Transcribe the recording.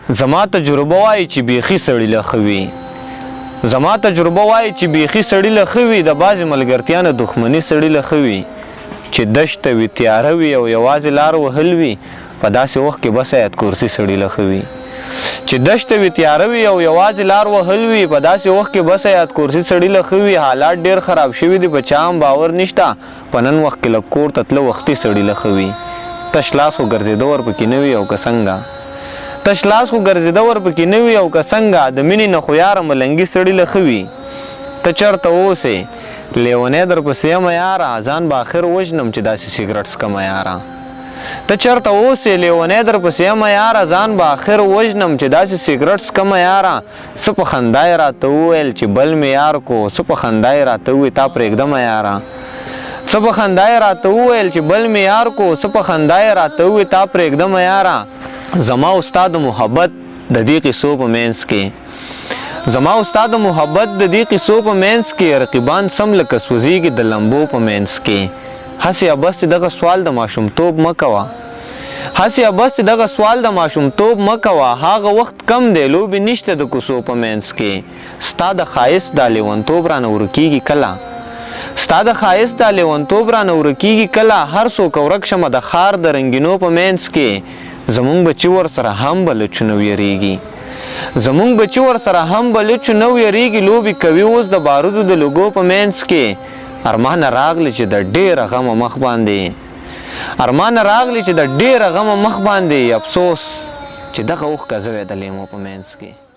زما تجربه وایي چې بیخي سړي له ښه وي زما تجربه وایي چې بیخي سړي له ښه وي د بعضې ملګرتیا نه دښمني سړي له ښه وي چې دشته وي تیاره وي او یوازې لار وهل وي په داسې وخت کې بس آیت کورسي سړي له ښه وي چې دشته وي تیاره وي او یوازې لار وهل وي په داسې وخت کې بس آیت کورسي سړي له ښه وي حالات ډېر خراب شوي دي په چا هم باور نشته په نن وخت کې لږ کور ته تله وختي سړي له ښه وي تش لاس خو ګرځېده ورپکې نه وي او که څنګه تش لاس خو ګرځېده ورپکې نه وي او که څنګه د مینې نه خو یاره ملنګي سړي له ښه وي ته چېرته اوسې لیونی درپسې یمه یاره ځان به آخر وژنم چې داسې سګرټ څکمه یاره ته چېرته اوسې لیونی درپسې یمه یاره ځان به آخر وژنم چې داسې سګرټ څکمه یاره څه په خندا یې راته وویل چې بل مې یار کو څه په خندا یې راته وویل تا پرېږدمه یاره څه په خندا یې راته وویل چې بل مې یار کو څه په خندا یې راته وویل تا پرېږدمه یاره زما استاد محبت د دې قصو په منځ کې زما استاد محبت د دې قصو په منځ کې رقیبان سم لکه سوځېږي د لمبو په منځ کې هسې ابس دغه سوال د ماشومتوب مه کوه هسې ابس دغه سوال د ماشومتوب مه کوه هغه وخت کم دی لوبې نشته د کوڅو په منځ کې ستا د ښایست دا لیونتوب رانه ورکېږي کله ستا د ښایست دا لیونتوب رانه ورکېږي کله هر څوک ورک شمه د ښار د رنګینو په منځ کې زمونږ بچي ورسره هم به له چونو ویریږي زمونږ بچي ورسره هم به له چونو ویریږي لوبې کوي اوس د بارودو د لوګو په منځ کې ارمانه راغلی چې د ډېره غمه مخ باندې ارمانه راغلی چې د ډېره غمه مخ باندې افسوس چې دغه اوښکه زه وې د لیمو په منځ کې